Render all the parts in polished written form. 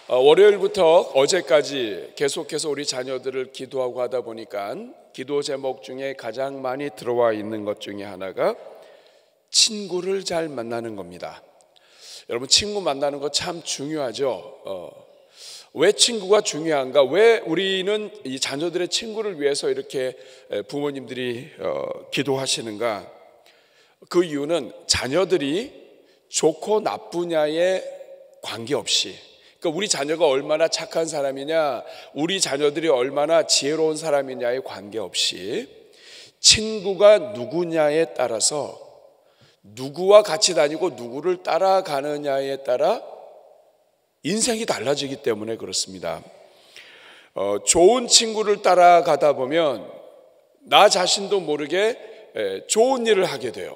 월요일부터 어제까지 계속해서 우리 자녀들을 기도하고 하다 보니까 기도 제목 중에 가장 많이 들어와 있는 것 중에 하나가 친구를 잘 만나는 겁니다. 여러분, 친구 만나는 거 참 중요하죠. 왜 친구가 중요한가? 왜 우리는 이 자녀들의 친구를 위해서 이렇게 부모님들이 기도하시는가? 그 이유는 자녀들이 좋고 나쁘냐에 관계없이, 그러니까 우리 자녀가 얼마나 착한 사람이냐, 우리 자녀들이 얼마나 지혜로운 사람이냐에 관계없이 친구가 누구냐에 따라서, 누구와 같이 다니고 누구를 따라가느냐에 따라 인생이 달라지기 때문에 그렇습니다. 좋은 친구를 따라가다 보면 나 자신도 모르게 좋은 일을 하게 돼요.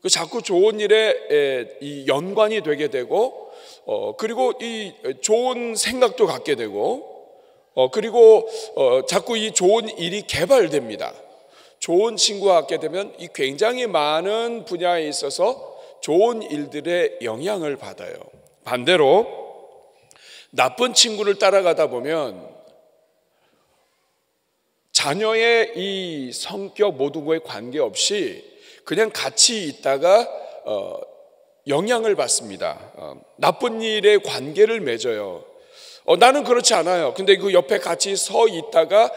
자꾸 좋은 일에 이 연관이 되게 되고, 그리고 이 좋은 생각도 갖게 되고, 그리고 자꾸 이 좋은 일이 개발됩니다. 좋은 친구와 갖게 되면 이 굉장히 많은 분야에 있어서 좋은 일들의 영향을 받아요. 반대로 나쁜 친구를 따라가다 보면 자녀의 이 성격 모든 거에 관계없이 그냥 같이 있다가 영향을 받습니다. 나쁜 일에 관계를 맺어요. 나는 그렇지 않아요. 근데 그 옆에 같이 서 있다가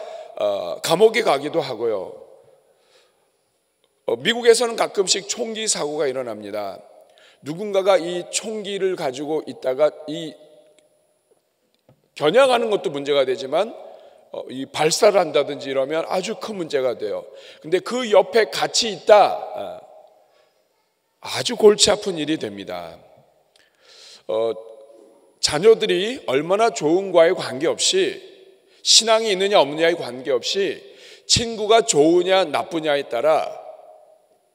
감옥에 가기도 하고요. 미국에서는 가끔씩 총기 사고가 일어납니다. 누군가가 이 총기를 가지고 있다가 이 겨냥하는 것도 문제가 되지만 이 발사를 한다든지 이러면 아주 큰 문제가 돼요. 근데 그 옆에 같이 있다, 아주 골치 아픈 일이 됩니다. 자녀들이 얼마나 좋은가에 관계없이, 신앙이 있느냐 없느냐에 관계없이 친구가 좋으냐 나쁘냐에 따라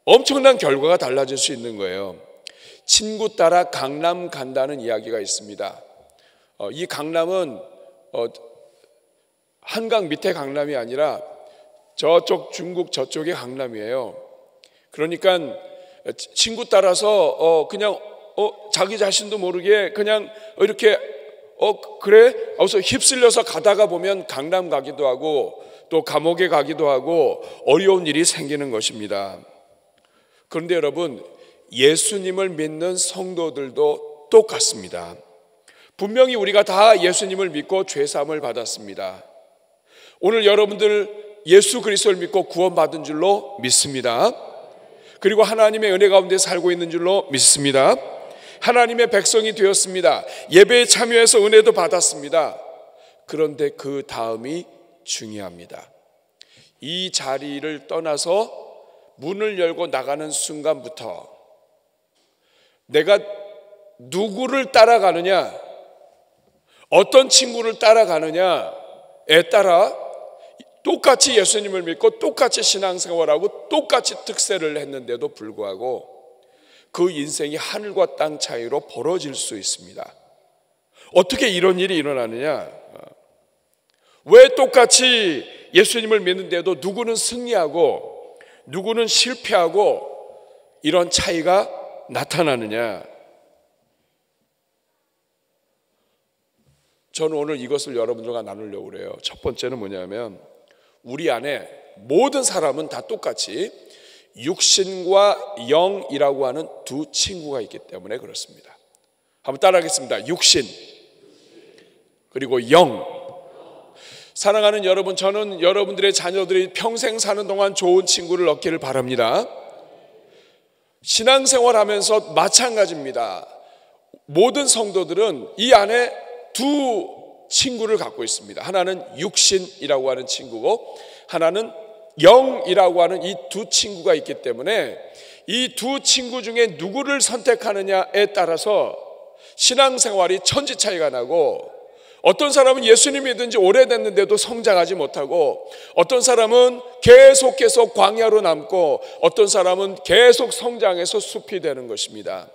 엄청난 결과가 달라질 수 있는 거예요. 친구 따라 강남 간다는 이야기가 있습니다. 이 강남은 한강 밑에 강남이 아니라 저쪽 중국 저쪽의 강남이에요. 그러니까 친구 따라서 그냥 자기 자신도 모르게 그냥 이렇게 그래? 하고서 휩쓸려서 가다가 보면 강남 가기도 하고 또 감옥에 가기도 하고 어려운 일이 생기는 것입니다. 그런데 여러분, 예수님을 믿는 성도들도 똑같습니다. 분명히 우리가 다 예수님을 믿고 죄사함을 받았습니다. 오늘 여러분들 예수 그리스도를 믿고 구원받은 줄로 믿습니다. 그리고 하나님의 은혜 가운데 살고 있는 줄로 믿습니다. 하나님의 백성이 되었습니다. 예배에 참여해서 은혜도 받았습니다. 그런데 그 다음이 중요합니다. 이 자리를 떠나서 문을 열고 나가는 순간부터 내가 누구를 따라가느냐, 어떤 친구를 따라가느냐에 따라 똑같이 예수님을 믿고 똑같이 신앙생활하고 똑같이 특세를 했는데도 불구하고 그 인생이 하늘과 땅 차이로 벌어질 수 있습니다. 어떻게 이런 일이 일어나느냐? 왜 똑같이 예수님을 믿는데도 누구는 승리하고 누구는 실패하고 이런 차이가 나타나느냐? 저는 오늘 이것을 여러분들과 나누려고 그래요. 첫 번째는 뭐냐면, 우리 안에 모든 사람은 다 똑같이 육신과 영이라고 하는 두 친구가 있기 때문에 그렇습니다. 한번 따라하겠습니다. 육신 그리고 영. 사랑하는 여러분, 저는 여러분들의 자녀들이 평생 사는 동안 좋은 친구를 얻기를 바랍니다. 신앙생활하면서 마찬가지입니다. 모든 성도들은 이 안에 두 친구를 갖고 있습니다. 하나는 육신이라고 하는 친구고 하나는 영이라고 하는 이 두 친구가 있기 때문에 이 두 친구 중에 누구를 선택하느냐에 따라서 신앙생활이 천지 차이가 나고, 어떤 사람은 예수님 믿은 지 오래됐는데도 성장하지 못하고, 어떤 사람은 계속해서 광야로 남고, 어떤 사람은 계속 성장해서 숲이 되는 것입니다.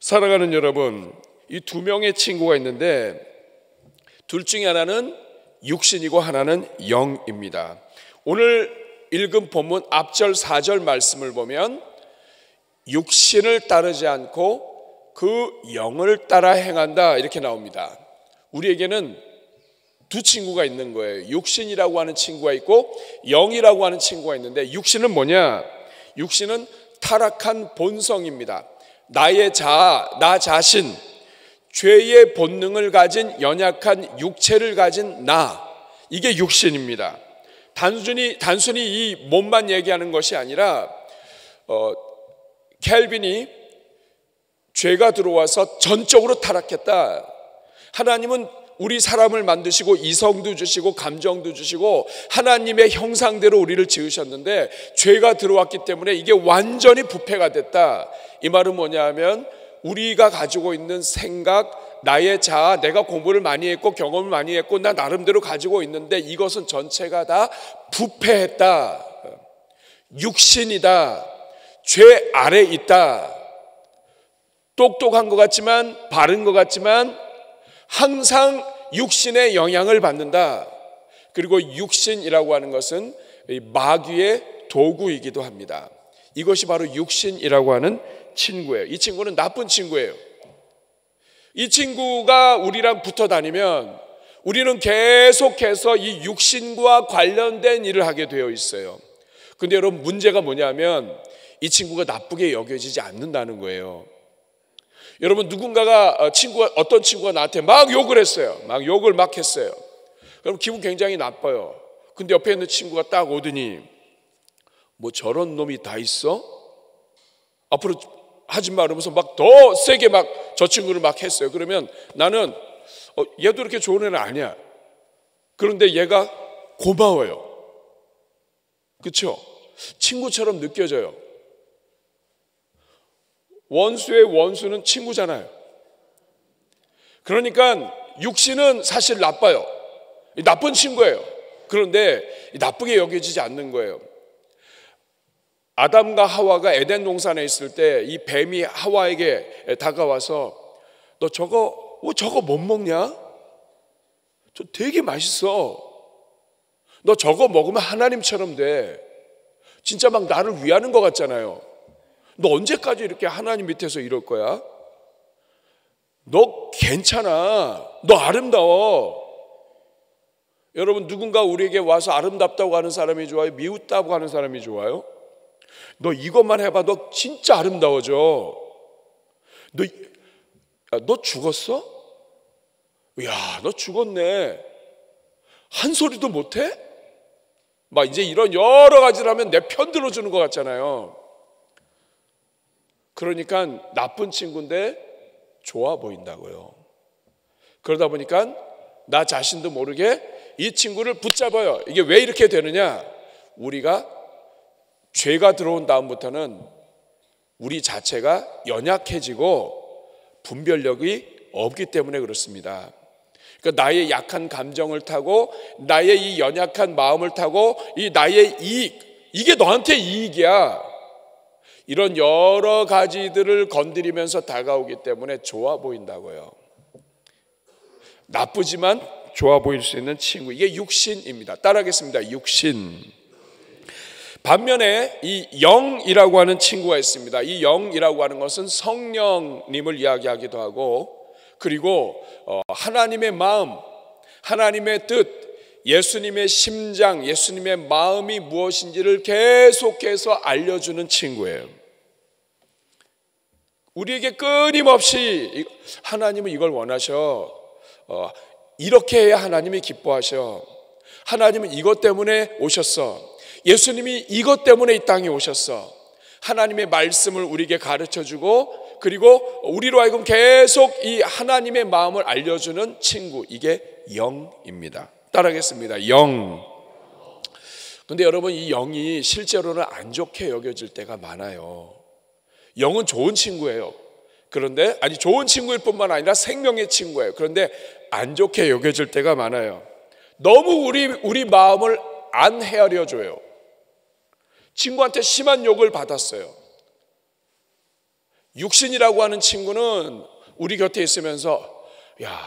사랑하는 여러분, 이 두 명의 친구가 있는데 둘 중에 하나는 육신이고 하나는 영입니다. 오늘 읽은 본문 앞절 4절 말씀을 보면 육신을 따르지 않고 그 영을 따라 행한다 이렇게 나옵니다. 우리에게는 두 친구가 있는 거예요. 육신이라고 하는 친구가 있고 영이라고 하는 친구가 있는데, 육신은 뭐냐? 육신은 타락한 본성입니다. 나의 자아, 나 자신, 죄의 본능을 가진 연약한 육체를 가진 나, 이게 육신입니다. 단순히 이 몸만 얘기하는 것이 아니라 켈빈이 죄가 들어와서 전적으로 타락했다. 하나님은 우리 사람을 만드시고 이성도 주시고 감정도 주시고 하나님의 형상대로 우리를 지으셨는데, 죄가 들어왔기 때문에 이게 완전히 부패가 됐다. 이 말은 뭐냐 하면, 우리가 가지고 있는 생각, 나의 자아, 내가 공부를 많이 했고 경험을 많이 했고 나 나름대로 가지고 있는데 이것은 전체가 다 부패했다. 육신이다. 죄 아래 있다. 똑똑한 것 같지만, 바른 것 같지만 항상 육신의 영향을 받는다. 그리고 육신이라고 하는 것은 마귀의 도구이기도 합니다. 이것이 바로 육신이라고 하는 친구예요. 이 친구는 나쁜 친구예요. 이 친구가 우리랑 붙어 다니면 우리는 계속해서 이 육신과 관련된 일을 하게 되어 있어요. 근데 여러분, 문제가 뭐냐면 이 친구가 나쁘게 여겨지지 않는다는 거예요. 여러분, 누군가가 어떤 친구가 나한테 막 욕을 했어요. 막 욕을 막 했어요. 그럼 기분 굉장히 나빠요. 근데 옆에 있는 친구가 딱 오더니, 뭐 저런 놈이 다 있어? 앞으로 하지 마 이러면서 막 더 세게 막 저 친구를 막 했어요. 그러면 나는 얘도 이렇게 좋은 애는 아니야. 그런데 얘가 고마워요. 그렇죠? 친구처럼 느껴져요. 원수의 원수는 친구잖아요. 그러니까 육신은 사실 나빠요. 나쁜 친구예요. 그런데 나쁘게 여겨지지 않는 거예요. 아담과 하와가 에덴 동산에 있을 때 이 뱀이 하와에게 다가와서, 너 저거 못 먹냐? 저 되게 맛있어. 너 저거 먹으면 하나님처럼 돼. 진짜 막 나를 위하는 것 같잖아요. 너 언제까지 이렇게 하나님 밑에서 이럴 거야? 너 괜찮아. 너 아름다워. 여러분, 누군가 우리에게 와서 아름답다고 하는 사람이 좋아요? 미웃다고 하는 사람이 좋아요? 너 이것만 해봐. 너 진짜 아름다워져. 너 죽었어? 야, 너 죽었네. 한 소리도 못해? 막 이제 이런 여러 가지를 하면 내 편 들어주는 것 같잖아요. 그러니까 나쁜 친구인데 좋아 보인다고요. 그러다 보니까 나 자신도 모르게 이 친구를 붙잡아요. 이게 왜 이렇게 되느냐? 우리가 죄가 들어온 다음부터는 우리 자체가 연약해지고 분별력이 없기 때문에 그렇습니다. 그러니까 나의 약한 감정을 타고, 나의 이 연약한 마음을 타고, 이 나의 이익, 이게 너한테 이익이야. 이런 여러 가지들을 건드리면서 다가오기 때문에 좋아 보인다고요. 나쁘지만 좋아 보일 수 있는 친구, 이게 육신입니다. 따라하겠습니다. 육신. 반면에 이 영이라고 하는 친구가 있습니다. 이 영이라고 하는 것은 성령님을 이야기하기도 하고, 그리고 하나님의 마음, 하나님의 뜻, 예수님의 심장, 예수님의 마음이 무엇인지를 계속해서 알려주는 친구예요. 우리에게 끊임없이 하나님은 이걸 원하셔. 이렇게 해야 하나님이 기뻐하셔. 하나님은 이것 때문에 오셨어. 예수님이 이것 때문에 이 땅에 오셨어. 하나님의 말씀을 우리에게 가르쳐주고, 그리고 우리로 하여금 계속 이 하나님의 마음을 알려주는 친구, 이게 영입니다. 따라하겠습니다. 영. 근데 여러분, 이 영이 실제로는 안 좋게 여겨질 때가 많아요. 영은 좋은 친구예요. 그런데 좋은 친구일 뿐만 아니라 생명의 친구예요. 그런데 안 좋게 여겨질 때가 많아요. 너무 우리 마음을 안 헤아려 줘요. 친구한테 심한 욕을 받았어요. 육신이라고 하는 친구는 우리 곁에 있으면서, 야,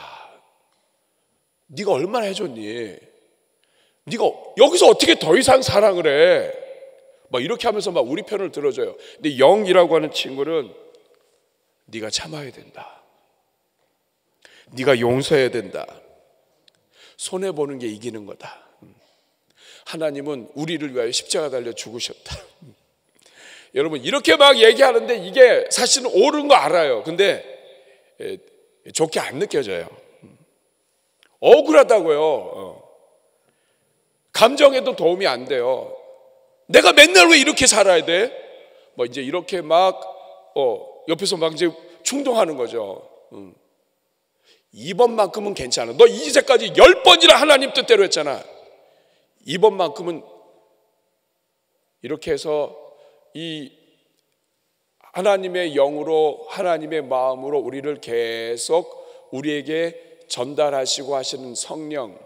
네가 얼마나 해줬니? 네가 여기서 어떻게 더 이상 사랑을 해? 막 이렇게 하면서 막 우리 편을 들어줘요. 근데 영이라고 하는 친구는 네가 참아야 된다. 네가 용서해야 된다. 손해보는 게 이기는 거다. 하나님은 우리를 위하여 십자가 달려 죽으셨다. 여러분 이렇게 막 얘기하는데 이게 사실은 옳은 거 알아요. 근데 좋게 안 느껴져요. 억울하다고요. 감정에도 도움이 안 돼요. 내가 맨날 왜 이렇게 살아야 돼? 뭐 이제 이렇게 막 옆에서 막 이제 충동하는 거죠. 이번만큼은 괜찮아. 너 이제까지 10번이나 하나님 뜻대로 했잖아. 이번만큼은 이렇게 해서 이 하나님의 영으로 하나님의 마음으로 우리를 계속 우리에게 전달하시고 하시는 성령,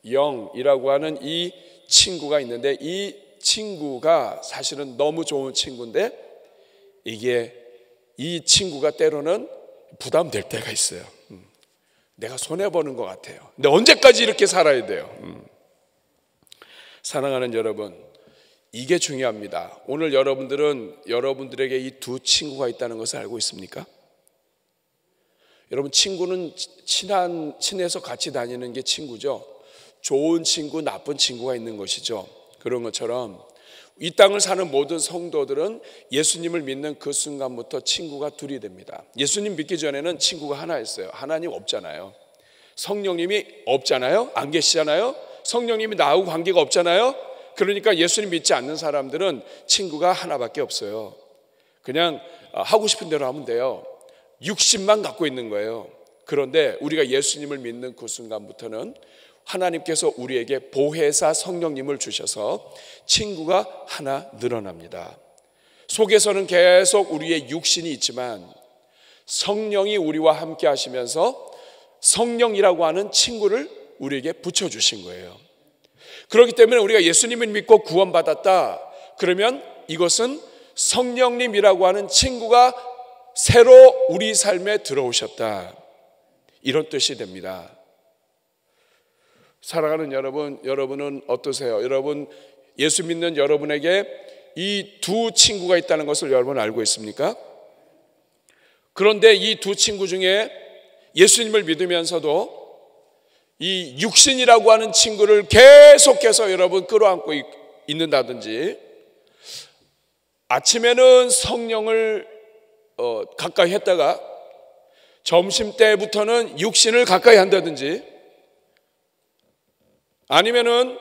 영이라고 하는 이 친구가 있는데, 이 친구가 사실은 너무 좋은 친구인데 이 친구가 때로는 부담될 때가 있어요. 내가 손해보는 것 같아요. 근데 언제까지 이렇게 살아야 돼요? 사랑하는 여러분, 이게 중요합니다. 오늘 여러분들에게 이 두 친구가 있다는 것을 알고 있습니까? 여러분, 친구는 친해서 같이 다니는 게 친구죠. 좋은 친구, 나쁜 친구가 있는 것이죠. 그런 것처럼 이 땅을 사는 모든 성도들은 예수님을 믿는 그 순간부터 친구가 둘이 됩니다. 예수님 믿기 전에는 친구가 하나였어요. 하나님 없잖아요. 성령님이 없잖아요. 안 계시잖아요. 성령님이 나하고 관계가 없잖아요. 그러니까 예수님 믿지 않는 사람들은 친구가 하나밖에 없어요. 그냥 하고 싶은 대로 하면 돼요. 육신만 갖고 있는 거예요. 그런데 우리가 예수님을 믿는 그 순간부터는 하나님께서 우리에게 보혜사 성령님을 주셔서 친구가 하나 늘어납니다. 속에서는 계속 우리의 육신이 있지만 성령이 우리와 함께 하시면서 성령이라고 하는 친구를 우리에게 붙여주신 거예요. 그렇기 때문에 우리가 예수님을 믿고 구원받았다 그러면 이것은 성령님이라고 하는 친구가 새로 우리 삶에 들어오셨다, 이런 뜻이 됩니다. 사랑하는 여러분은 어떠세요? 여러분, 예수 믿는 여러분에게 이 두 친구가 있다는 것을 여러분 알고 있습니까? 그런데 이 두 친구 중에 예수님을 믿으면서도 이 육신이라고 하는 친구를 계속해서 여러분 끌어안고 있는다든지, 아침에는 성령을 가까이 했다가 점심때부터는 육신을 가까이 한다든지, 아니면은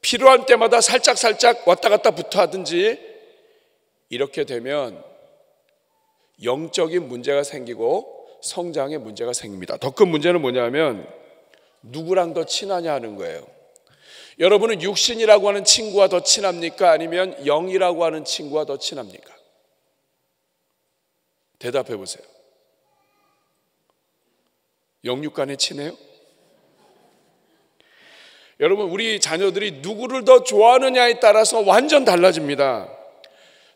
필요한 때마다 살짝 왔다 갔다 붙어 하든지, 이렇게 되면 영적인 문제가 생기고 성장의 문제가 생깁니다. 더 큰 문제는 뭐냐면 누구랑 더 친하냐 하는 거예요. 여러분은 육신이라고 하는 친구와 더 친합니까? 아니면 영이라고 하는 친구와 더 친합니까? 대답해 보세요. 영육 간에 친해요? 여러분, 우리 자녀들이 누구를 더 좋아하느냐에 따라서 완전 달라집니다.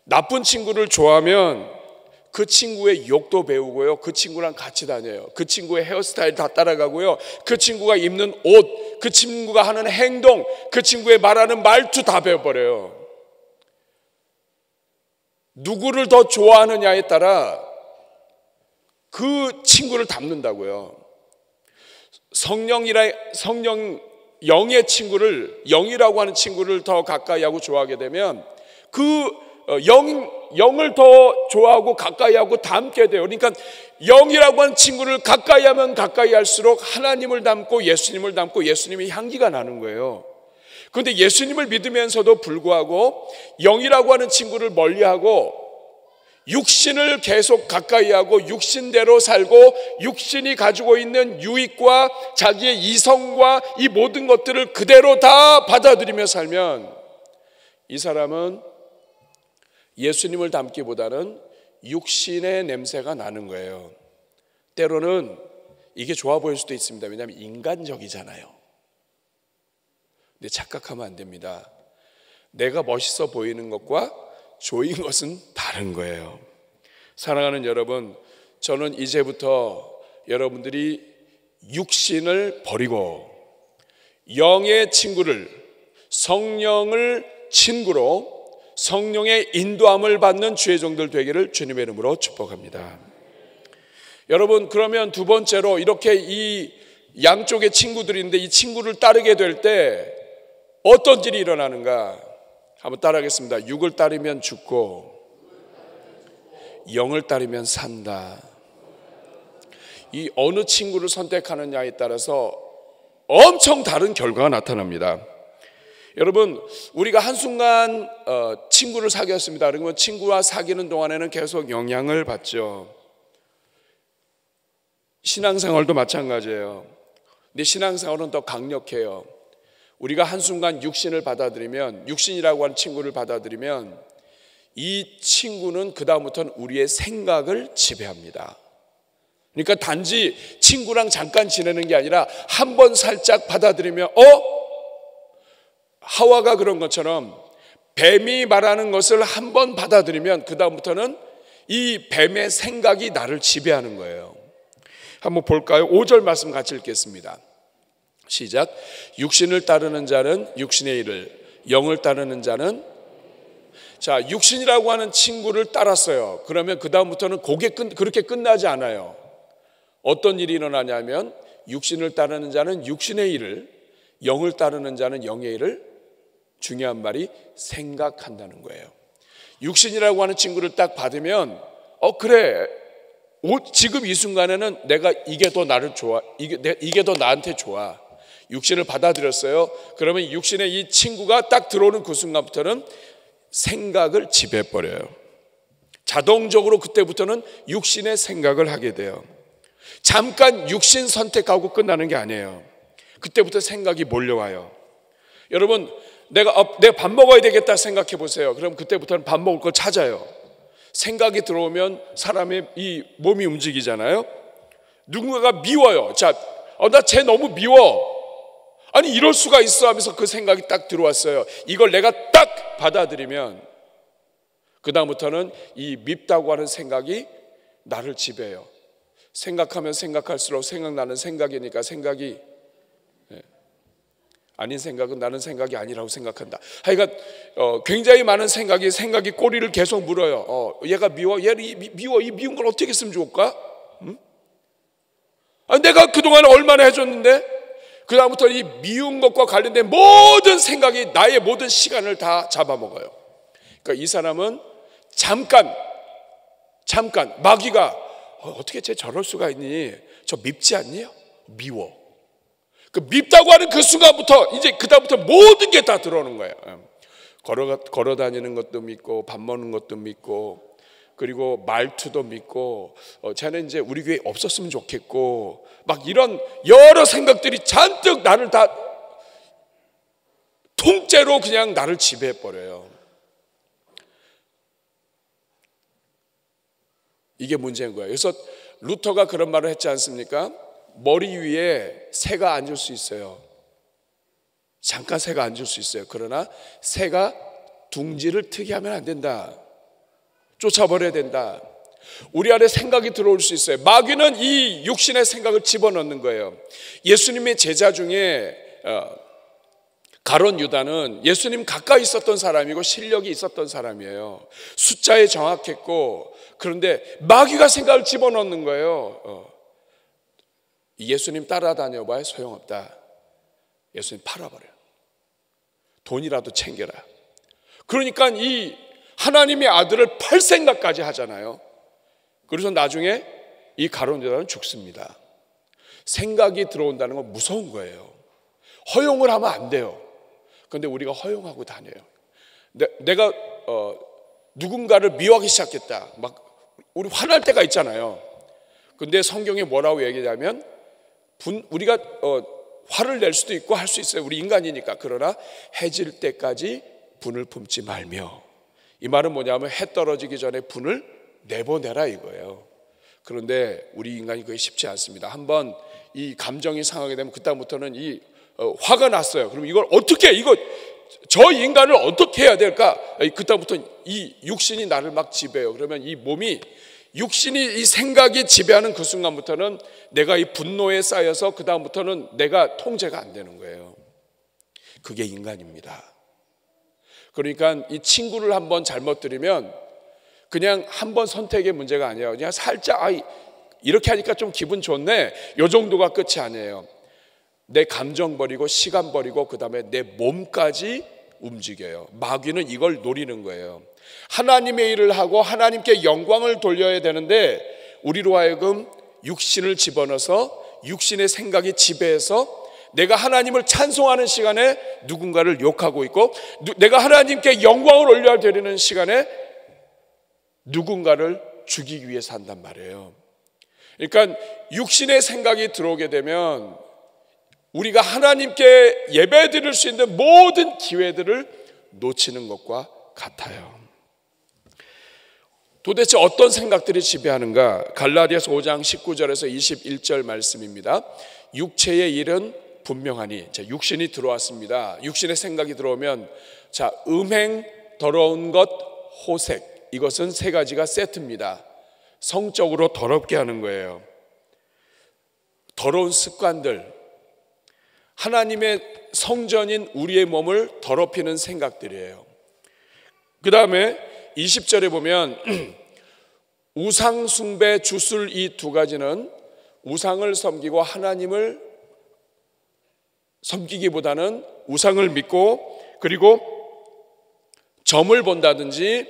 나쁜 친구를 좋아하면 그 친구의 욕도 배우고요, 그 친구랑 같이 다녀요. 그 친구의 헤어스타일 다 따라가고요, 그 친구가 입는 옷, 그 친구가 하는 행동, 그 친구의 말하는 말투 다 배워버려요. 누구를 더 좋아하느냐에 따라 그 친구를 닮는다고요. 영의 친구를, 영이라고 하는 친구를 더 가까이 하고 좋아하게 되면 그 영을 더 좋아하고 가까이 하고 닮게 돼요. 그러니까 영이라고 하는 친구를 가까이 하면 가까이 할수록 하나님을 닮고 예수님을 닮고 예수님의 향기가 나는 거예요. 그런데 예수님을 믿으면서도 불구하고 영이라고 하는 친구를 멀리하고 육신을 계속 가까이 하고 육신대로 살고 육신이 가지고 있는 유익과 자기의 이성과 이 모든 것들을 그대로 다 받아들이며 살면 이 사람은 예수님을 닮기보다는 육신의 냄새가 나는 거예요. 때로는 이게 좋아 보일 수도 있습니다. 왜냐하면 인간적이잖아요. 근데 착각하면 안 됩니다. 내가 멋있어 보이는 것과 좋은 것은 다른 거예요. 사랑하는 여러분, 저는 이제부터 여러분들이 육신을 버리고 영의 친구를, 성령을 친구로 성령의 인도함을 받는 주의 종들 되기를 주님의 이름으로 축복합니다. 여러분, 그러면 두 번째로 이렇게 이 양쪽의 친구들인데 이 친구를 따르게 될 때 어떤 일이 일어나는가? 한번 따라하겠습니다. 육을 따르면 죽고 영을 따르면 산다. 이 어느 친구를 선택하느냐에 따라서 엄청 다른 결과가 나타납니다. 여러분, 우리가 한순간 친구를 사귀었습니다. 그러면 친구와 사귀는 동안에는 계속 영향을 받죠. 신앙생활도 마찬가지예요. 근데 신앙생활은 더 강력해요. 우리가 한순간 육신을 받아들이면, 육신이라고 하는 친구를 받아들이면 이 친구는 그 다음부터는 우리의 생각을 지배합니다. 그러니까 단지 친구랑 잠깐 지내는 게 아니라 한 번 살짝 받아들이면 하와가 그런 것처럼 뱀이 말하는 것을 한 번 받아들이면 그 다음부터는 이 뱀의 생각이 나를 지배하는 거예요. 한번 볼까요? 5절 말씀 같이 읽겠습니다. 시작. 육신을 따르는 자는 육신의 일을, 영을 따르는 자는, 자, 육신이라고 하는 친구를 따랐어요. 그러면 그 다음부터는 그렇게 끝나지 않아요. 어떤 일이 일어나냐면 육신을 따르는 자는 육신의 일을, 영을 따르는 자는 영의 일을, 중요한 말이 생각한다는 거예요. 육신이라고 하는 친구를 딱 받으면 그래, 지금 이 순간에는 내가 이게 더 나를 좋아, 이게 더 나한테 좋아. 육신을 받아들였어요. 그러면 육신의 이 친구가 딱 들어오는 그 순간부터는 생각을 지배해버려요. 자동적으로 그때부터는 육신의 생각을 하게 돼요. 잠깐 육신 선택하고 끝나는 게 아니에요. 그때부터 생각이 몰려와요. 여러분, 내가 밥 먹어야 되겠다 생각해 보세요. 그럼 그때부터는 밥 먹을 걸 찾아요. 생각이 들어오면 사람의 이 몸이 움직이잖아요. 누군가가 미워요. 자, 나 쟤 너무 미워. 아니 이럴 수가 있어 하면서 그 생각이 딱 들어왔어요. 이걸 내가 딱 받아들이면 그 다음부터는 이 밉다고 하는 생각이 나를 지배해요. 생각하면 생각할수록 생각나는 생각이니까 생각이 아닌 생각은 나는 생각이 아니라고 생각한다. 하여간 굉장히 많은 생각이 꼬리를 계속 물어요. 얘가 미워? 얘 미워? 이 미운 걸 어떻게 했으면 좋을까? 응? 내가 그동안 얼마나 해줬는데? 그 다음부터 이 미운 것과 관련된 모든 생각이 나의 모든 시간을 다 잡아먹어요. 그러니까 이 사람은 잠깐 마귀가 어떻게 쟤 저럴 수가 있니? 저 밉지 않니? 미워. 그 밉다고 하는 그 순간부터 이제 그 다음부터 모든 게 다 들어오는 거예요. 걸어 다니는 것도 믿고 밥 먹는 것도 믿고 그리고 말투도 믿고 쟤는 이제 우리 교회 없었으면 좋겠고 막 이런 여러 생각들이 잔뜩 나를 다 통째로 그냥 나를 지배해버려요. 이게 문제인 거예요. 그래서 루터가 그런 말을 했지 않습니까? 머리 위에 새가 앉을 수 있어요. 잠깐 새가 앉을 수 있어요. 그러나 새가 둥지를 트게 하면 안 된다. 쫓아버려야 된다. 우리 안에 생각이 들어올 수 있어요. 마귀는 이 육신의 생각을 집어넣는 거예요. 예수님의 제자 중에 가룟 유다는 예수님 가까이 있었던 사람이고 실력이 있었던 사람이에요. 숫자에 정확했고 그런데 마귀가 생각을 집어넣는 거예요. 예수님 따라다녀봐야 소용없다. 예수님 팔아버려. 돈이라도 챙겨라. 그러니까 이 하나님의 아들을 팔 생각까지 하잖아요. 그래서 나중에 이 가룟 유다는 죽습니다. 생각이 들어온다는 건 무서운 거예요. 허용을 하면 안 돼요. 그런데 우리가 허용하고 다녀요. 내가 누군가를 미워하기 시작했다. 막 우리 화날 때가 있잖아요. 근데 성경에 뭐라고 얘기하냐면 우리가 화를 낼 수도 있고 할 수 있어요. 우리 인간이니까. 그러나 해질 때까지 분을 품지 말며. 이 말은 뭐냐면 해 떨어지기 전에 분을 내보내라 이거예요. 그런데 우리 인간이 그게 쉽지 않습니다. 한번 이 감정이 상하게 되면 그다음부터는 이 화가 났어요. 그럼 이걸 어떻게 저 인간을 어떻게 해야 될까? 그다음부터 이 육신이 나를 막 지배해요. 그러면 이 몸이 육신이 이 생각이 지배하는 그 순간부터는 내가 이 분노에 쌓여서 그 다음부터는 내가 통제가 안 되는 거예요. 그게 인간입니다. 그러니까 이 친구를 한번 잘못 들이면 그냥 한번 선택의 문제가 아니에요. 그냥 살짝 이렇게 하니까 좀 기분 좋네. 이 정도가 끝이 아니에요. 내 감정 버리고 시간 버리고 그 다음에 내 몸까지 움직여요. 마귀는 이걸 노리는 거예요. 하나님의 일을 하고 하나님께 영광을 돌려야 되는데 우리로 하여금 육신을 집어넣어서 육신의 생각이 지배해서 내가 하나님을 찬송하는 시간에 누군가를 욕하고 있고, 내가 하나님께 영광을 올려야 되는 시간에 누군가를 죽이기 위해 산단 말이에요. 그러니까 육신의 생각이 들어오게 되면 우리가 하나님께 예배 드릴 수 있는 모든 기회들을 놓치는 것과 같아요. 도대체 어떤 생각들이 지배하는가? 갈라디아서 5장 19절에서 21절 말씀입니다. 육체의 일은 분명하니, 자, 육신이 들어왔습니다. 육신의 생각이 들어오면, 자, 음행, 더러운 것, 호색, 이것은 세 가지가 세트입니다. 성적으로 더럽게 하는 거예요. 더러운 습관들, 하나님의 성전인 우리의 몸을 더럽히는 생각들이에요. 그 다음에 20절에 보면 우상 숭배, 주술, 이 두 가지는 우상을 섬기고 하나님을 섬기기보다는 우상을 믿고 그리고 점을 본다든지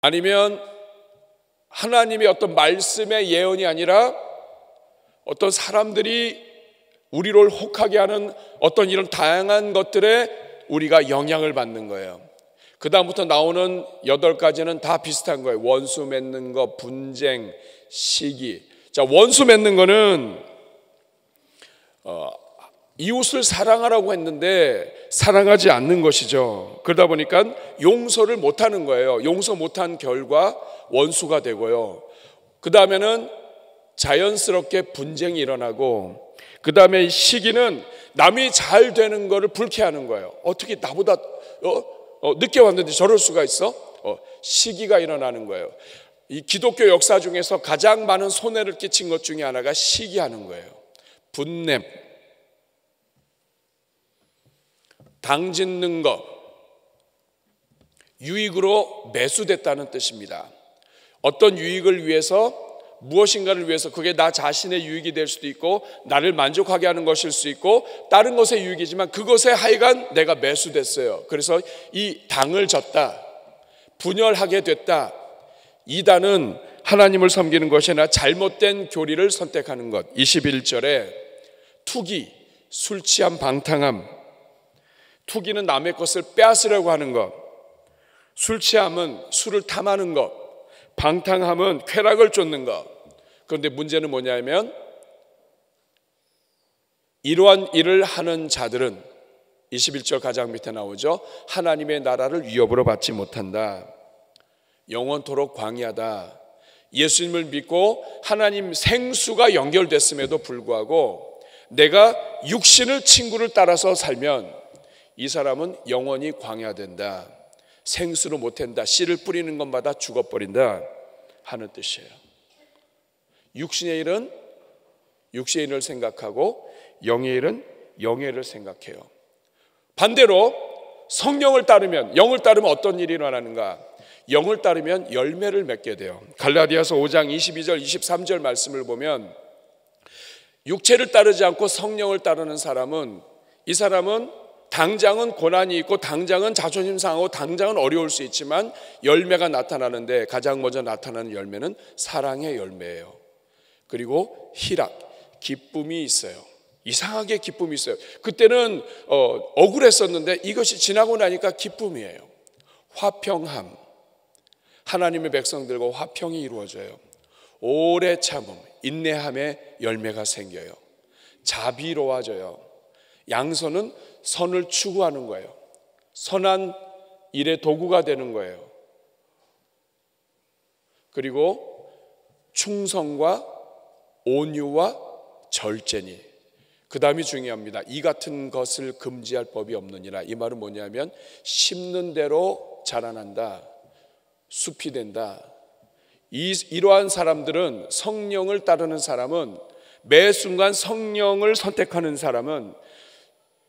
아니면 하나님의 어떤 말씀의 예언이 아니라 어떤 사람들이 우리를 혹하게 하는 어떤 이런 다양한 것들에 우리가 영향을 받는 거예요. 그 다음부터 나오는 8가지는 다 비슷한 거예요. 원수 맺는 거, 분쟁, 시기. 자, 원수 맺는 거는 이웃을 사랑하라고 했는데 사랑하지 않는 것이죠. 그러다 보니까 용서를 못하는 거예요. 용서 못한 결과 원수가 되고요. 그 다음에는 자연스럽게 분쟁이 일어나고, 그 다음에 시기는 남이 잘 되는 거를 불쾌하는 거예요. 어떻게 나보다 늦게 왔는데 저럴 수가 있어? 시기가 일어나는 거예요. 이 기독교 역사 중에서 가장 많은 손해를 끼친 것 중에 하나가 시기하는 거예요. 분냄, 당짓는 것, 유익으로 매수됐다는 뜻입니다. 어떤 유익을 위해서, 무엇인가를 위해서, 그게 나 자신의 유익이 될 수도 있고 나를 만족하게 하는 것일 수 있고 다른 것의 유익이지만 그것에 하여간 내가 매수됐어요. 그래서 이 당을 졌다, 분열하게 됐다. 이단은 하나님을 섬기는 것이 아니라 잘못된 교리를 선택하는 것. 21절에 투기, 술 취함, 방탕함. 투기는 남의 것을 빼앗으려고 하는 것, 술 취함은 술을 탐하는 것, 방탕함은 쾌락을 쫓는 것. 그런데 문제는 뭐냐면 이러한 일을 하는 자들은 21절 가장 밑에 나오죠. 하나님의 나라를 위협으로 받지 못한다. 영원토록 광야다. 예수님을 믿고 하나님 생수가 연결됐음에도 불구하고 내가 육신을 친구를 따라서 살면 이 사람은 영원히 광야된다. 생수로 못한다. 씨를 뿌리는 것마다 죽어버린다 하는 뜻이에요. 육신의 일은 육신의 일을 생각하고 영의 일은 영의 일을 생각해요. 반대로 성령을 따르면, 영을 따르면 어떤 일이 일어나는가? 영을 따르면 열매를 맺게 돼요. 갈라디아서 5장 22절 23절 말씀을 보면 육체를 따르지 않고 성령을 따르는 사람은, 이 사람은 당장은 고난이 있고 당장은 자존심 상하고 당장은 어려울 수 있지만 열매가 나타나는데 가장 먼저 나타나는 열매는 사랑의 열매예요. 그리고 희락, 기쁨이 있어요. 이상하게 기쁨이 있어요. 그때는 억울했었는데 이것이 지나고 나니까 기쁨이에요. 화평함, 하나님의 백성들과 화평이 이루어져요. 오래 참음, 인내함의 열매가 생겨요. 자비로워져요. 양선은 선을 추구하는 거예요. 선한 일의 도구가 되는 거예요. 그리고 충성과 온유와 절제니, 그 다음이 중요합니다. 이 같은 것을 금지할 법이 없느니라. 이 말은 뭐냐면 심는 대로 자라난다, 숲이 된다. 이러한 사람들은, 성령을 따르는 사람은, 매 순간 성령을 선택하는 사람은,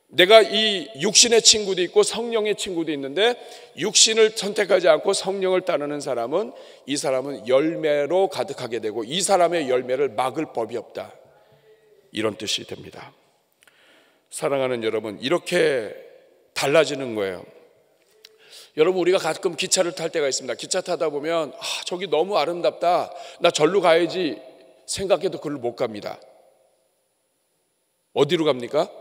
내가 이 육신의 친구도 있고 성령의 친구도 있는데 육신을 선택하지 않고 성령을 따르는 사람은, 이 사람은 열매로 가득하게 되고 이 사람의 열매를 막을 법이 없다, 이런 뜻이 됩니다. 사랑하는 여러분, 이렇게 달라지는 거예요. 여러분, 우리가 가끔 기차를 탈 때가 있습니다. 기차 타다 보면 저기 너무 아름답다, 나 절로 가야지 생각해도 그걸 못 갑니다. 어디로 갑니까?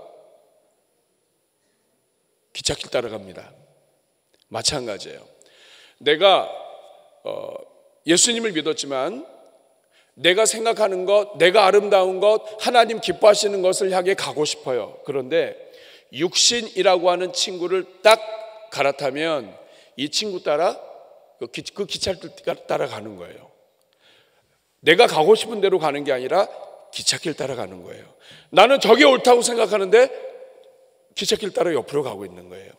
기찻길 따라갑니다. 마찬가지예요. 내가 예수님을 믿었지만 내가 생각하는 것, 내가 아름다운 것, 하나님 기뻐하시는 것을 향해 가고 싶어요. 그런데 육신이라고 하는 친구를 딱 갈아타면 이 친구 따라 그 기차를 따라가는 거예요. 내가 가고 싶은 대로 가는 게 아니라 기찻길 따라가는 거예요. 나는 저게 옳다고 생각하는데 기찻길 따라 옆으로 가고 있는 거예요.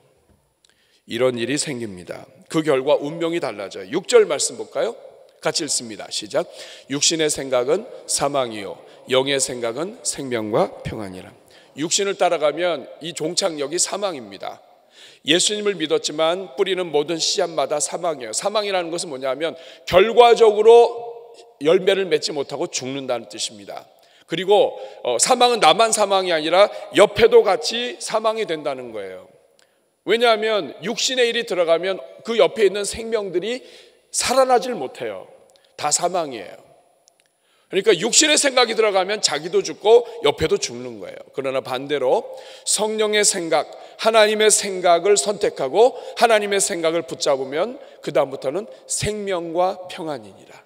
이런 일이 생깁니다. 그 결과 운명이 달라져요. 6절 말씀 볼까요? 같이 읽습니다. 시작. 육신의 생각은 사망이요 영의 생각은 생명과 평안이라. 육신을 따라가면 이 종착역이 사망입니다. 예수님을 믿었지만 뿌리는 모든 씨앗마다 사망이에요. 사망이라는 것은 뭐냐면 결과적으로 열매를 맺지 못하고 죽는다는 뜻입니다. 그리고 사망은 나만 사망이 아니라 옆에도 같이 사망이 된다는 거예요. 왜냐하면 육신의 일이 들어가면 그 옆에 있는 생명들이 살아나질 못해요. 다 사망이에요. 그러니까 육신의 생각이 들어가면 자기도 죽고 옆에도 죽는 거예요. 그러나 반대로 성령의 생각, 하나님의 생각을 선택하고 하나님의 생각을 붙잡으면 그 다음부터는 생명과 평안이니라.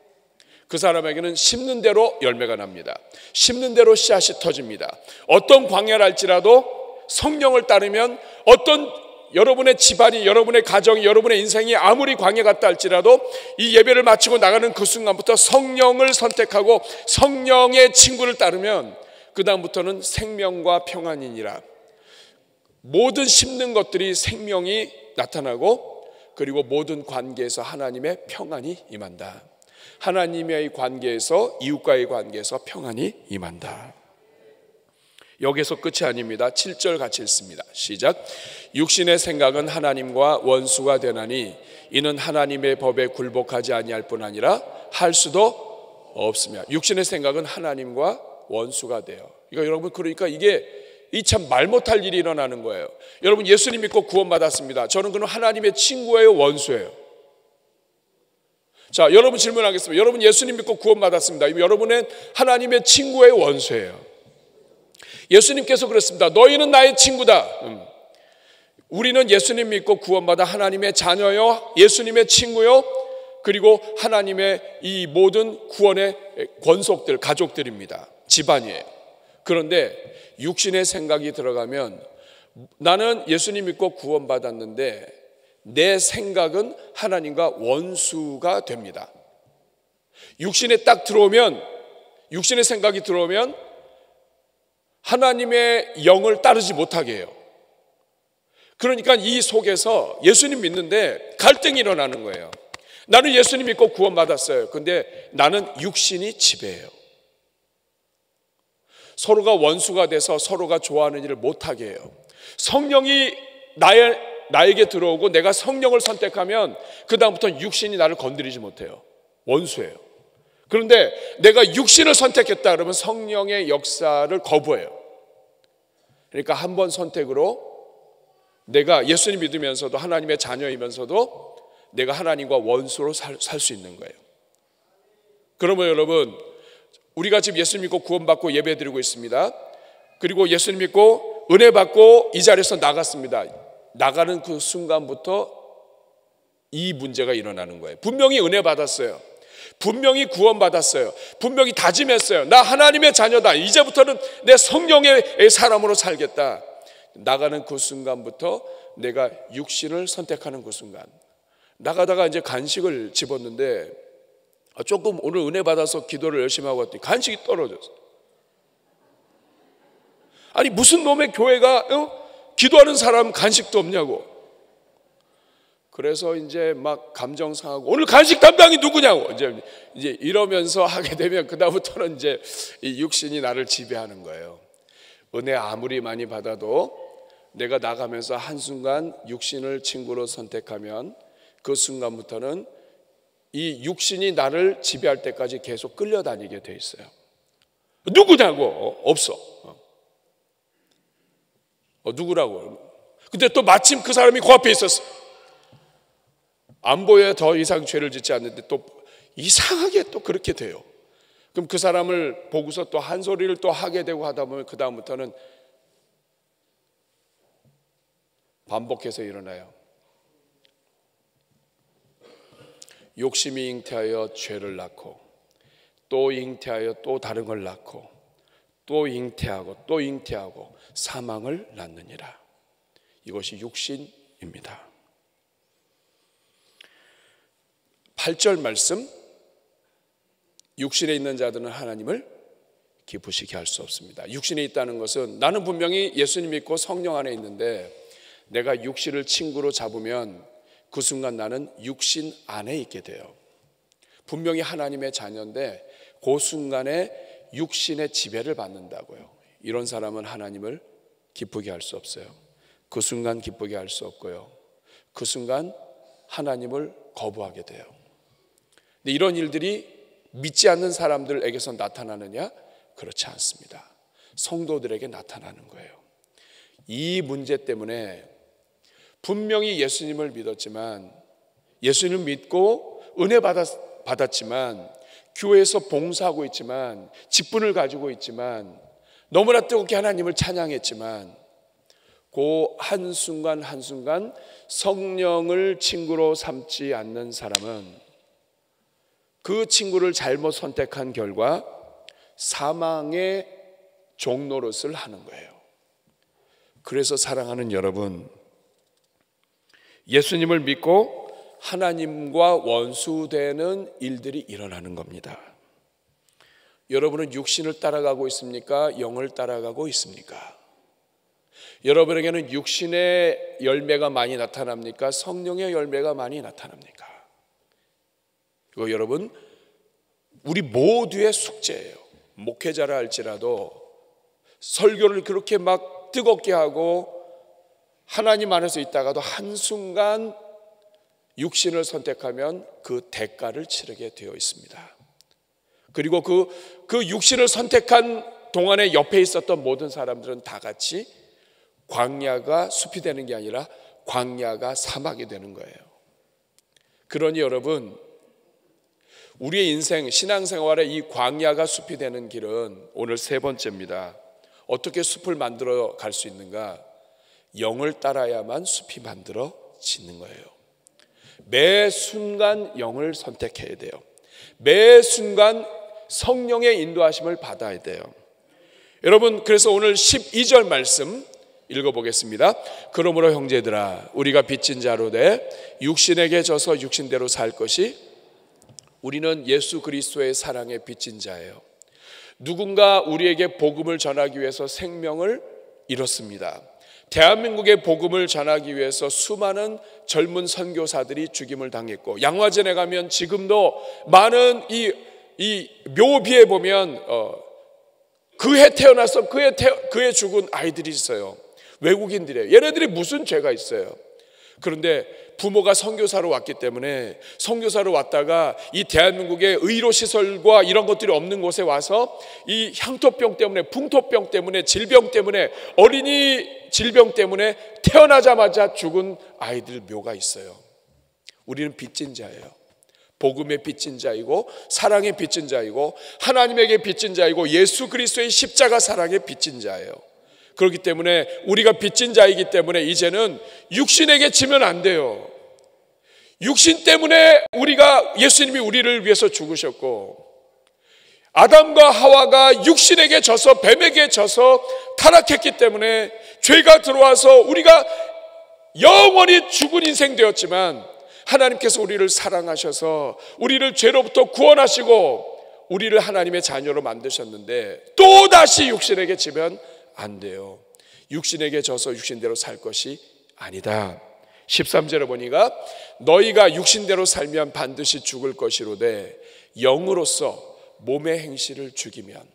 그 사람에게는 심는 대로 열매가 납니다. 심는 대로 씨앗이 터집니다. 어떤 광야랄지라도 성령을 따르면 어떤 여러분의 집안이, 여러분의 가정이, 여러분의 인생이 아무리 광야 같다 할지라도 이 예배를 마치고 나가는 그 순간부터 성령을 선택하고 성령의 친구를 따르면 그 다음부터는 생명과 평안이니라. 모든 심는 것들이 생명이 나타나고 그리고 모든 관계에서 하나님의 평안이 임한다. 하나님의 관계에서, 이웃과의 관계에서 평안이 임한다. 여기서 끝이 아닙니다. 7절 같이 읽습니다. 시작. 육신의 생각은 하나님과 원수가 되나니 이는 하나님의 법에 굴복하지 아니할 뿐 아니라 할 수도 없으며. 육신의 생각은 하나님과 원수가 돼요. 그러니까 이게 참 말 못할 일이 일어나는 거예요. 여러분, 예수님 믿고 구원받았습니다. 저는 그럼 하나님의 친구예요, 원수예요? 자, 여러분 질문하겠습니다. 여러분 예수님 믿고 구원받았습니다. 여러분은 하나님의 친구예요, 원수예요? 예수님께서 그랬습니다. 너희는 나의 친구다. 우리는 예수님 믿고 구원받아 하나님의 자녀요, 예수님의 친구요, 그리고 하나님의 이 모든 구원의 권속들, 가족들입니다. 집안이에요. 그런데 육신의 생각이 들어가면 나는 예수님 믿고 구원받았는데 내 생각은 하나님과 원수가 됩니다. 육신에 딱 들어오면, 육신의 생각이 들어오면 하나님의 영을 따르지 못하게 해요. 그러니까 이 속에서 예수님 믿는데 갈등이 일어나는 거예요. 나는 예수님 믿고 구원받았어요. 근데 나는 육신이 지배해요. 서로가 원수가 돼서 서로가 좋아하는 일을 못하게 해요. 성령이 나에게 들어오고 내가 성령을 선택하면 그 다음부터 육신이 나를 건드리지 못해요. 원수예요. 그런데 내가 육신을 선택했다 그러면 성령의 역사를 거부해요. 그러니까 한 번 선택으로 내가 예수님 믿으면서도 하나님의 자녀이면서도 내가 하나님과 원수로 살 수 있는 거예요. 그러면 여러분, 우리가 지금 예수님 믿고 구원받고 예배드리고 있습니다. 그리고 예수님 믿고 은혜 받고 이 자리에서 나갔습니다. 나가는 그 순간부터 이 문제가 일어나는 거예요. 분명히 은혜 받았어요. 분명히 구원받았어요. 분명히 다짐했어요. 나 하나님의 자녀다. 이제부터는 내 성령의 사람으로 살겠다. 나가는 그 순간부터 내가 육신을 선택하는 그 순간, 나가다가 이제 간식을 집었는데 조금 오늘 은혜 받아서 기도를 열심히 하고 왔더니 간식이 떨어졌어. 아니 무슨 놈의 교회가 기도하는 사람 간식도 없냐고. 그래서 이제 막 감정 상하고 오늘 간식 담당이 누구냐고 이제 이러면서 하게 되면 그다음부터는 이제 이 육신이 나를 지배하는 거예요. 은혜 아무리 많이 받아도 내가 나가면서 한순간 육신을 친구로 선택하면 그 순간부터는 이 육신이 나를 지배할 때까지 계속 끌려다니게 돼 있어요. 누구냐고? 없어. 누구라고? 근데 또 마침 그 사람이 그 앞에 있었어. 안 보여야 더 이상 죄를 짓지 않는데 또 이상하게 또 그렇게 돼요. 그럼 그 사람을 보고서 또 한 소리를 또 하게 되고 하다 보면 그 다음부터는 반복해서 일어나요. 욕심이 잉태하여 죄를 낳고 또 잉태하여 또 다른 걸 낳고 또 잉태하고 또 잉태하고 사망을 낳느니라. 이것이 육신입니다. 8절 말씀, 육신에 있는 자들은 하나님을 기쁘시게 할 수 없습니다. 육신에 있다는 것은 나는 분명히 예수님 믿고 성령 안에 있는데 내가 육신을 친구로 잡으면 그 순간 나는 육신 안에 있게 돼요. 분명히 하나님의 자녀인데 그 순간에 육신의 지배를 받는다고요. 이런 사람은 하나님을 기쁘게 할 수 없어요. 그 순간 기쁘게 할 수 없고요. 그 순간 하나님을 거부하게 돼요. 근데 이런 일들이 믿지 않는 사람들에게서 나타나느냐? 그렇지 않습니다. 성도들에게 나타나는 거예요. 이 문제 때문에 분명히 예수님을 믿었지만, 예수님을 믿고 은혜 받았지만, 교회에서 봉사하고 있지만, 직분을 가지고 있지만, 너무나 뜨겁게 하나님을 찬양했지만, 그 한순간 한순간 성령을 친구로 삼지 않는 사람은 그 친구를 잘못 선택한 결과 사망의 종노릇을 하는 거예요. 그래서 사랑하는 여러분, 예수님을 믿고 하나님과 원수되는 일들이 일어나는 겁니다. 여러분은 육신을 따라가고 있습니까? 영을 따라가고 있습니까? 여러분에게는 육신의 열매가 많이 나타납니까? 성령의 열매가 많이 나타납니까? 이거 여러분, 우리 모두의 숙제예요. 목회자라 할지라도 설교를 그렇게 막 뜨겁게 하고 하나님 안에서 있다가도 한순간 육신을 선택하면 그 대가를 치르게 되어 있습니다. 그리고 그 육신을 선택한 동안에 옆에 있었던 모든 사람들은 다 같이 광야가 숲이 되는 게 아니라 광야가 사막이 되는 거예요. 그러니 여러분, 우리의 인생, 신앙생활에 이 광야가 숲이 되는 길은 오늘 세 번째입니다. 어떻게 숲을 만들어 갈 수 있는가? 영을 따라야만 숲이 만들어지는 거예요. 매 순간 영을 선택해야 돼요. 매 순간 성령의 인도하심을 받아야 돼요. 여러분, 그래서 오늘 12절 말씀 읽어보겠습니다. 그러므로 형제들아, 우리가 빚진 자로 돼 육신에게 져서 육신대로 살 것이, 우리는 예수 그리스도의 사랑에 빚진 자예요. 누군가 우리에게 복음을 전하기 위해서 생명을 잃었습니다. 대한민국의 복음을 전하기 위해서 수많은 젊은 선교사들이 죽임을 당했고, 양화전에 가면 지금도 많은 이 묘비에 보면 그해 태어나서 그해 죽은 아이들이 있어요. 외국인들이에요. 얘네들이 무슨 죄가 있어요? 그런데 부모가 선교사로 왔기 때문에, 선교사로 왔다가 이 대한민국의 의료시설과 이런 것들이 없는 곳에 와서 이 향토병 때문에, 풍토병 때문에, 질병 때문에, 어린이 질병 때문에 태어나자마자 죽은 아이들 묘가 있어요. 우리는 빚진 자예요. 복음의 빚진 자이고, 사랑의 빚진 자이고, 하나님에게 빚진 자이고, 예수 그리스도의 십자가 사랑의 빚진 자예요. 그렇기 때문에 우리가 빚진 자이기 때문에 이제는 육신에게 지면 안 돼요. 육신 때문에 예수님이 우리를 위해서 죽으셨고, 아담과 하와가 육신에게 져서, 뱀에게 져서 타락했기 때문에 죄가 들어와서 우리가 영원히 죽은 인생 되었지만, 하나님께서 우리를 사랑하셔서 우리를 죄로부터 구원하시고 우리를 하나님의 자녀로 만드셨는데, 또다시 육신에게 지면 안 돼요. 육신에게 져서 육신대로 살 것이 아니다. 13절에 보니까 너희가 육신대로 살면 반드시 죽을 것이로되 영으로서 몸의 행실을 죽이면,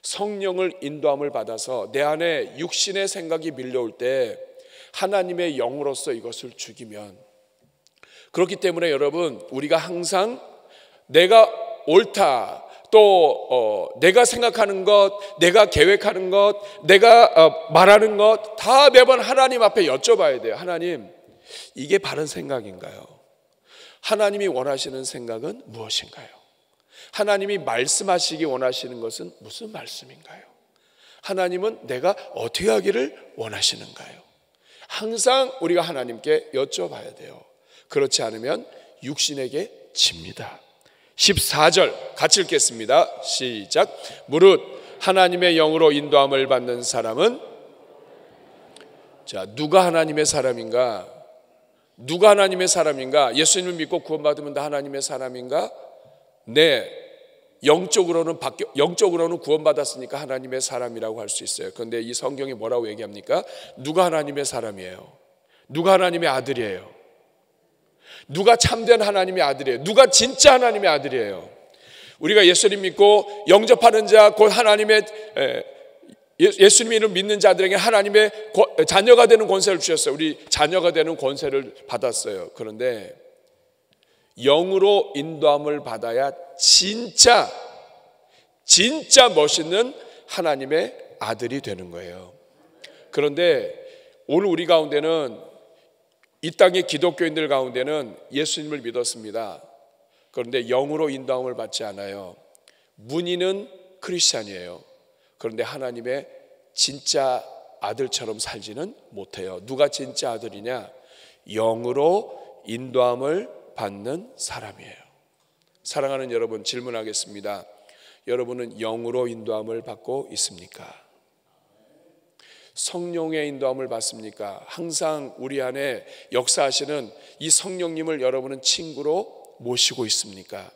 성령을 인도함을 받아서 내 안에 육신의 생각이 밀려올 때 하나님의 영으로서 이것을 죽이면, 그렇기 때문에 여러분, 우리가 항상 내가 옳다, 또 내가 생각하는 것, 내가 계획하는 것, 내가 말하는 것 다 매번 하나님 앞에 여쭤봐야 돼요. 하나님, 이게 바른 생각인가요? 하나님이 원하시는 생각은 무엇인가요? 하나님이 말씀하시기 원하시는 것은 무슨 말씀인가요? 하나님은 내가 어떻게 하기를 원하시는가요? 항상 우리가 하나님께 여쭤봐야 돼요. 그렇지 않으면 육신에게 집니다. 14절 같이 읽겠습니다. 시작. 무릇 하나님의 영으로 인도함을 받는 사람은, 자, 누가 하나님의 사람인가? 누가 하나님의 사람인가? 예수님을 믿고 구원받으면 다 하나님의 사람인가? 네, 영적으로는 구원받았으니까 하나님의 사람이라고 할 수 있어요. 그런데 이 성경이 뭐라고 얘기합니까? 누가 하나님의 사람이에요? 누가 하나님의 아들이에요? 누가 참된 하나님의 아들이에요? 누가 진짜 하나님의 아들이에요? 우리가 예수님 믿고 영접하는 자, 곧 하나님의 예수님을 믿는 자들에게 하나님의 자녀가 되는 권세를 주셨어요. 우리 자녀가 되는 권세를 받았어요. 그런데 영으로 인도함을 받아야 진짜 멋있는 하나님의 아들이 되는 거예요. 그런데 오늘 우리 가운데는, 이 땅의 기독교인들 가운데는 예수님을 믿었습니다. 그런데 영으로 인도함을 받지 않아요. 문의는 크리스찬이에요. 그런데 하나님의 진짜 아들처럼 살지는 못해요. 누가 진짜 아들이냐? 영으로 인도함을 받는 사람이에요. 사랑하는 여러분, 질문하겠습니다. 여러분은 영으로 인도함을 받고 있습니까? 성령의 인도함을 받습니까? 항상 우리 안에 역사하시는 이 성령님을 여러분은 친구로 모시고 있습니까?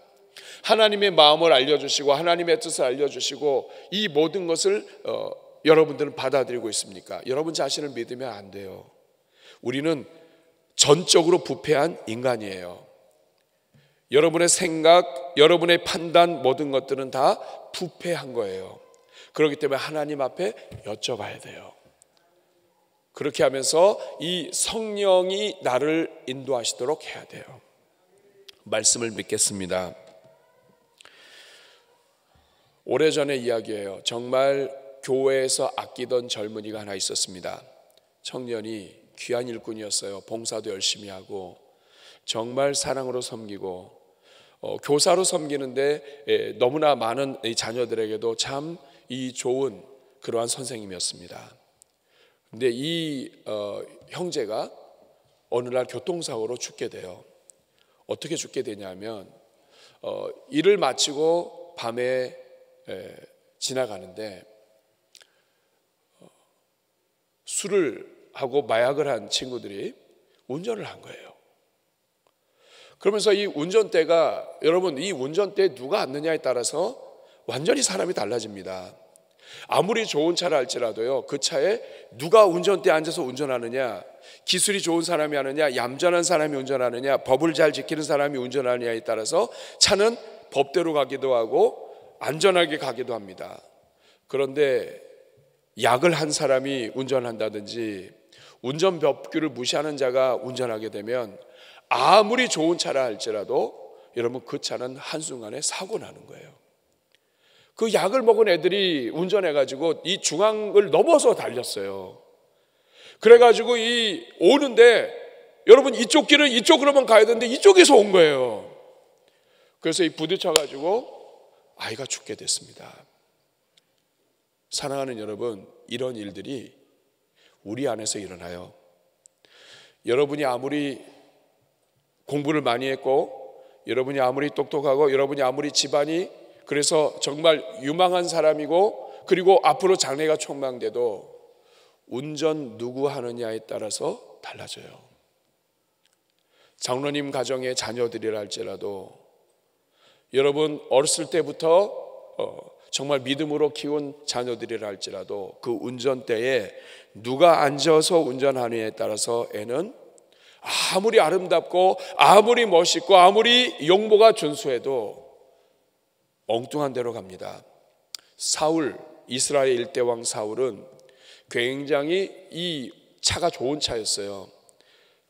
하나님의 마음을 알려주시고 하나님의 뜻을 알려주시고 이 모든 것을 여러분들은 받아들이고 있습니까? 여러분 자신을 믿으면 안 돼요. 우리는 전적으로 부패한 인간이에요. 여러분의 생각, 여러분의 판단, 모든 것들은 다 부패한 거예요. 그렇기 때문에 하나님 앞에 여쭤봐야 돼요. 그렇게 하면서 이 성령이 나를 인도하시도록 해야 돼요. 말씀을 믿겠습니다. 오래전의 이야기예요. 정말 교회에서 아끼던 젊은이가 하나 있었습니다. 청년이 귀한 일꾼이었어요. 봉사도 열심히 하고 정말 사랑으로 섬기고 교사로 섬기는데 너무나 많은 자녀들에게도 참 이 좋은 그러한 선생님이었습니다. 근데 이 형제가 어느 날 교통사고로 죽게 돼요. 어떻게 죽게 되냐면 일을 마치고 밤에 지나가는데 술을 하고 마약을 한 친구들이 운전을 한 거예요. 그러면서 이 운전대가, 여러분, 이 운전대에 누가 앉느냐에 따라서 완전히 사람이 달라집니다. 아무리 좋은 차를 할지라도요, 그 차에 누가 운전대에 앉아서 운전하느냐, 기술이 좋은 사람이 하느냐, 얌전한 사람이 운전하느냐, 법을 잘 지키는 사람이 운전하느냐에 따라서 차는 법대로 가기도 하고 안전하게 가기도 합니다. 그런데 약을 한 사람이 운전한다든지 운전 법규를 무시하는 자가 운전하게 되면 아무리 좋은 차라 할지라도 여러분, 그 차는 한순간에 사고 나는 거예요. 그 약을 먹은 애들이 운전해가지고 이 중앙을 넘어서 달렸어요. 그래가지고 오는데 여러분, 이쪽 길은 이쪽으로만 가야 되는데 이쪽에서 온 거예요. 그래서 부딪혀가지고 아이가 죽게 됐습니다. 사랑하는 여러분, 이런 일들이 우리 안에서 일어나요. 여러분이 아무리 공부를 많이 했고, 여러분이 아무리 똑똑하고, 여러분이 아무리 집안이 그래서 정말 유망한 사람이고, 그리고 앞으로 장래가 촉망돼도 운전 누구 하느냐에 따라서 달라져요. 장로님 가정의 자녀들이라 할지라도 여러분 어렸을 때부터 정말 믿음으로 키운 자녀들이라 할지라도 그 운전대에 누가 앉아서 운전하느냐에 따라서 애는 아무리 아름답고 아무리 멋있고 아무리 용모가 준수해도 엉뚱한 데로 갑니다. 사울, 이스라엘 일대왕 사울은 굉장히 이 차가 좋은 차였어요.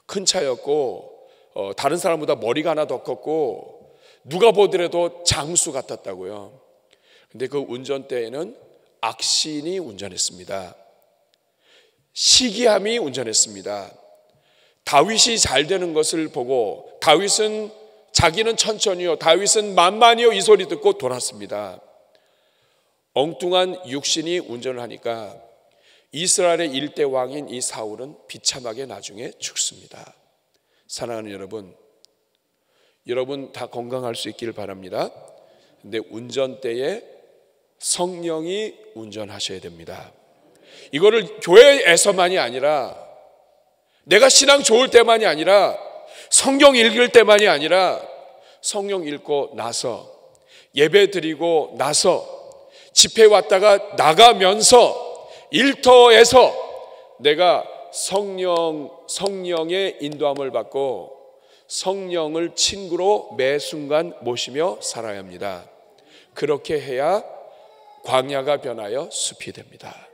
큰 차였고 다른 사람보다 머리가 하나 더 컸고 누가 보더라도 장수 같았다고요. 근데 그 운전대에는 악신이 운전했습니다. 시기함이 운전했습니다. 다윗이 잘 되는 것을 보고 다윗은 자기는 천천히요, 다윗은 만만히요, 이 소리 듣고 돌았습니다. 엉뚱한 육신이 운전을 하니까 이스라엘의 일대 왕인 이 사울은 비참하게 나중에 죽습니다. 사랑하는 여러분 다 건강할 수 있기를 바랍니다. 근데 운전대에 성령이 운전하셔야 됩니다. 이거를 교회에서만이 아니라, 내가 신앙 좋을 때만이 아니라, 성경 읽을 때만이 아니라, 성령 읽고 나서, 예배 드리고 나서, 집회 왔다가 나가면서, 일터에서 내가 성령의 인도함을 받고 성령을 친구로 매 순간 모시며 살아야 합니다. 그렇게 해야 광야가 변하여 숲이 됩니다.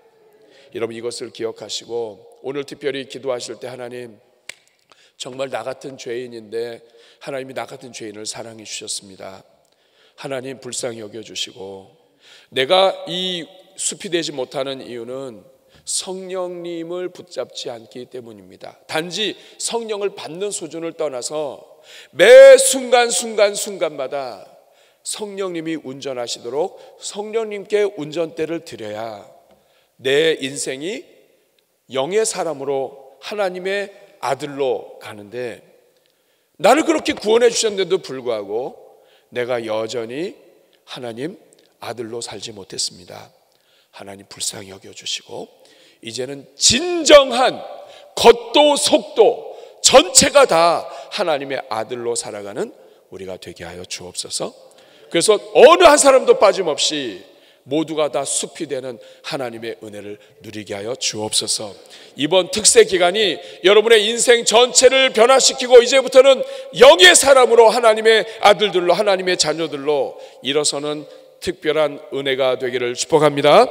여러분, 이것을 기억하시고 오늘 특별히 기도하실 때, 하나님, 정말 나 같은 죄인인데 하나님이 나 같은 죄인을 사랑해 주셨습니다. 하나님, 불쌍히 여겨주시고, 내가 이 숲이 되지 못하는 이유는 성령님을 붙잡지 않기 때문입니다. 단지 성령을 받는 수준을 떠나서 매 순간마다 성령님이 운전하시도록 성령님께 운전대를 드려야 내 인생이 영의 사람으로 하나님의 아들로 가는데, 나를 그렇게 구원해 주셨는데도 불구하고 내가 여전히 하나님 아들로 살지 못했습니다. 하나님, 불쌍히 여겨주시고 이제는 진정한 겉도 속도 전체가 다 하나님의 아들로 살아가는 우리가 되게 하여 주옵소서. 그래서 어느 한 사람도 빠짐없이 모두가 다 숲이 되는 하나님의 은혜를 누리게 하여 주옵소서. 이번 특세 기간이 여러분의 인생 전체를 변화시키고 이제부터는 영의 사람으로, 하나님의 아들들로, 하나님의 자녀들로 일어서는 특별한 은혜가 되기를 축복합니다.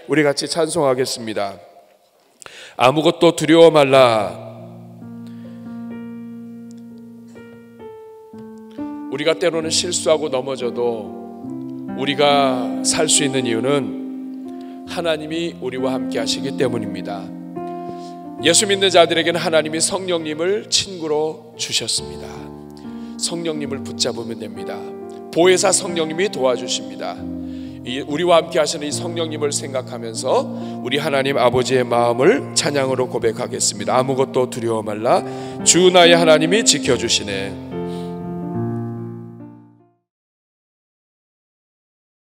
우리 같이 찬송하겠습니다. 아무것도 두려워 말라. 우리가 때로는 실수하고 넘어져도 우리가 살 수 있는 이유는 하나님이 우리와 함께 하시기 때문입니다. 예수 믿는 자들에게는 하나님이 성령님을 친구로 주셨습니다. 성령님을 붙잡으면 됩니다. 보혜사 성령님이 도와주십니다. 우리와 함께 하시는 이 성령님을 생각하면서 우리 하나님 아버지의 마음을 찬양으로 고백하겠습니다. 아무것도 두려워 말라. 주 나의 하나님이 지켜주시네.